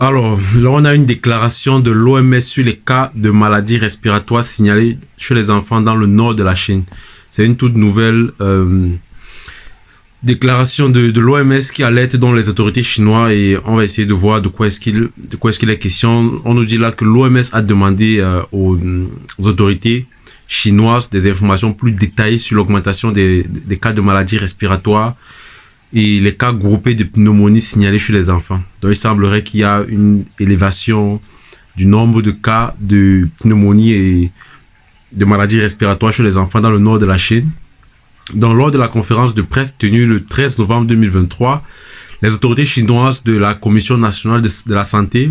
Alors, là, on a une déclaration de l'OMS sur les cas de maladies respiratoires signalés chez les enfants dans le nord de la Chine. C'est une toute nouvelle déclaration de l'OMS qui alerte donc les autorités chinoises et on va essayer de voir de quoi est-ce qu'il est question. On nous dit là que l'OMS a demandé aux autorités chinoises des informations plus détaillées sur l'augmentation des cas de maladies respiratoires et les cas groupés de pneumonie signalés chez les enfants. Donc, il semblerait qu'il y a une élévation du nombre de cas de pneumonie et de maladies respiratoires chez les enfants dans le nord de la Chine. Lors de la conférence de presse tenue le 13 novembre 2023, les autorités chinoises de la Commission nationale de la santé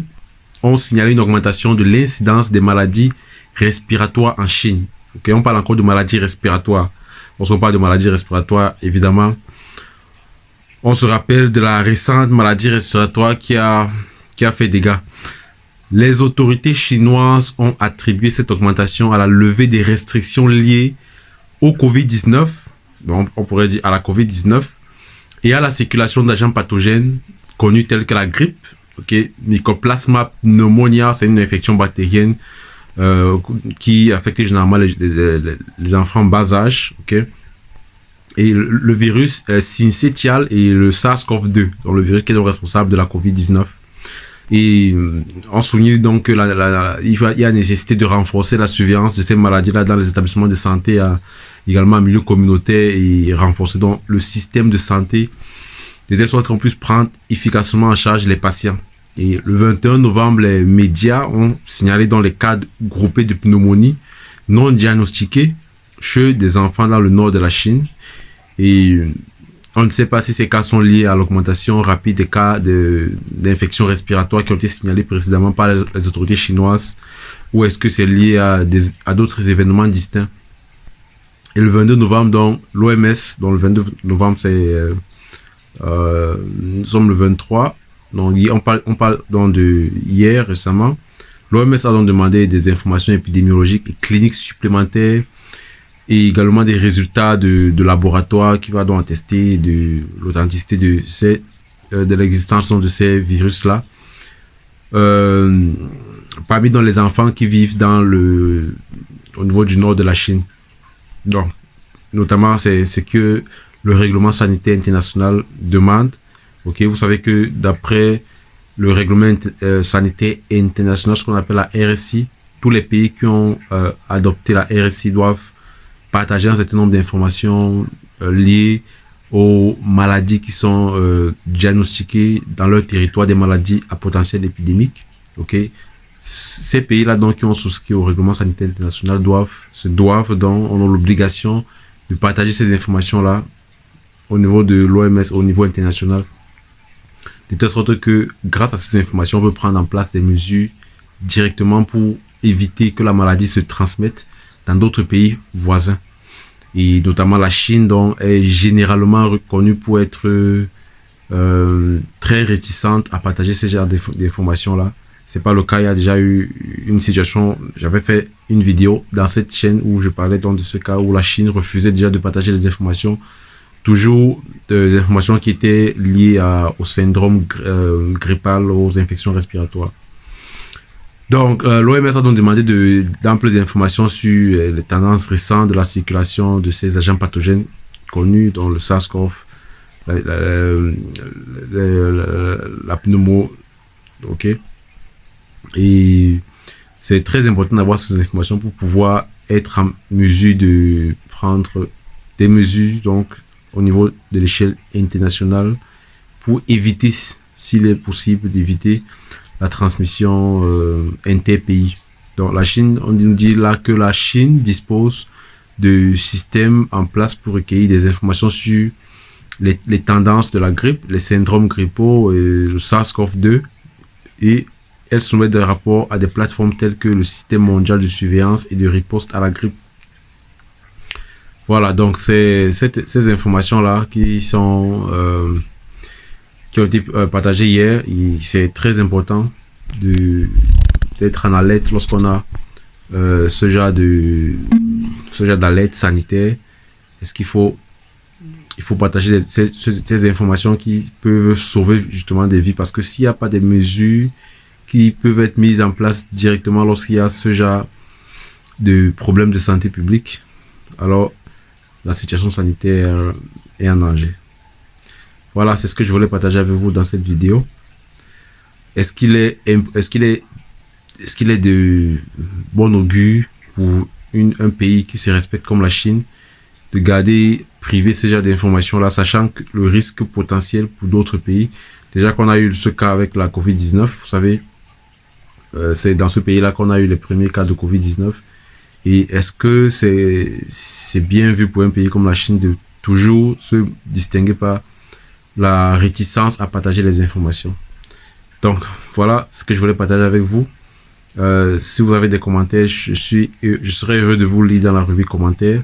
ont signalé une augmentation de l'incidence des maladies respiratoires en Chine. Okay, on parle encore de maladies respiratoires. Lorsqu'on parle de maladies respiratoires, évidemment, on se rappelle de la récente maladie respiratoire qui a fait dégâts. Les autorités chinoises ont attribué cette augmentation à la levée des restrictions liées au Covid-19, on pourrait dire à la Covid-19, et à la circulation d'agents pathogènes connus tels que la grippe, okay, Mycoplasma pneumonia, c'est une infection bactérienne qui affecte généralement les enfants en bas âge, okay. Et le virus syncytial et le SARS-CoV-2, donc le virus qui est donc responsable de la COVID-19. Et on souligne donc que il y a nécessité de renforcer la surveillance de ces maladies-là dans les établissements de santé, également en milieu communautaire, et renforcer donc le système de santé de telle sorte qu'on puisse prendre efficacement en charge les patients. Et le 21 novembre, les médias ont signalé dans les cas groupés de pneumonie non diagnostiqués chez des enfants dans le nord de la Chine. Et on ne sait pas si ces cas sont liés à l'augmentation rapide des cas d'infections respiratoires qui ont été signalés précédemment par les autorités chinoises, ou est-ce que c'est lié à d'autres événements distincts. Et le 22 novembre, donc, l'OMS, donc le 22 novembre, nous sommes le 23, donc on parle donc de hier récemment, l'OMS a donc demandé des informations épidémiologiques et cliniques supplémentaires, et également des résultats de laboratoire qui va donc attester de l'authenticité de l'existence de ces virus-là. Parmi dans les enfants qui vivent au niveau du nord de la Chine. Donc, notamment, c'est ce que le règlement sanitaire international demande. Okay, vous savez que d'après le règlement sanitaire international, ce qu'on appelle la RSI, tous les pays qui ont adopté la RSI doivent partager un certain nombre d'informations liées aux maladies qui sont diagnostiquées dans leur territoire, des maladies à potentiel épidémique. Okay. Ces pays-là, donc, qui ont souscrit au règlement sanitaire international, ont l'obligation de partager ces informations-là au niveau de l'OMS, au niveau international, de telle sorte que, grâce à ces informations, on peut prendre en place des mesures directement pour éviter que la maladie se transmette dans d'autres pays voisins. Et notamment la Chine, donc, est généralement reconnue pour être très réticente à partager ce genre d'informations-là. C'est pas le cas. Il y a déjà eu une situation, j'avais fait une vidéo dans cette chaîne où je parlais donc de ce cas où la Chine refusait déjà de partager les informations, toujours des informations qui étaient liées au syndrome grippal, aux infections respiratoires. Donc, l'OMS a donc demandé d'amples informations sur les tendances récentes de la circulation de ces agents pathogènes connus, dont le SARS-CoV, la pneumo, ok. Et c'est très important d'avoir ces informations pour pouvoir être en mesure de prendre des mesures, donc, au niveau de l'échelle internationale pour éviter, s'il est possible, d'éviter la transmission interpays. Donc la Chine, on nous dit là que la Chine dispose de systèmes en place pour recueillir des informations sur les tendances de la grippe, les syndromes grippaux et le SARS-CoV-2, et elle soumet des rapports à des plateformes telles que le système mondial de surveillance et de riposte à la grippe. Voilà, donc c'est ces informations-là qui ont été partagées hier. C'est très important d'être en alerte lorsqu'on a ce genre d'alerte sanitaire. Est-ce qu'il faut partager ces informations qui peuvent sauver justement des vies, parce que s'il n'y a pas des mesures qui peuvent être mises en place directement lorsqu'il y a ce genre de problèmes de santé publique, alors la situation sanitaire est en danger. Voilà, c'est ce que je voulais partager avec vous dans cette vidéo. Est-ce qu'il est de bon augure pour un pays qui se respecte comme la Chine de garder privé ce genre d'informations là, sachant que le risque potentiel pour d'autres pays, déjà qu'on a eu ce cas avec la Covid-19, vous savez, c'est dans ce pays-là qu'on a eu les premiers cas de Covid-19. Et est-ce que c'est bien vu pour un pays comme la Chine de toujours se distinguer par la réticence à partager les informations? Donc, voilà ce que je voulais partager avec vous. Si vous avez des commentaires, je serai heureux de vous lire dans la rubrique commentaires.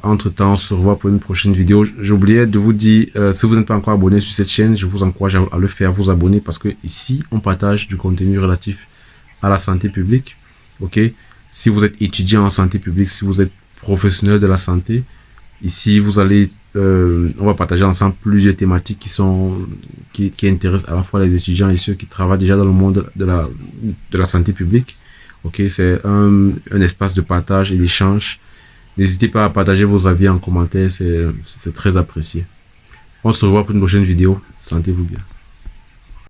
Entre-temps, on se revoit pour une prochaine vidéo. J'oubliais de vous dire, si vous n'êtes pas encore abonné sur cette chaîne, je vous encourage à le faire, vous abonner, parce que ici, on partage du contenu relatif à la santé publique. Ok? Si vous êtes étudiant en santé publique, si vous êtes professionnel de la santé, ici, vous allez, on va partager ensemble plusieurs thématiques qui intéressent à la fois les étudiants et ceux qui travaillent déjà dans le monde de la santé publique. Ok? C'est un espace de partage et d'échange. N'hésitez pas à partager vos avis en commentaire, c'est très apprécié. On se revoit pour une prochaine vidéo. Sentez-vous bien.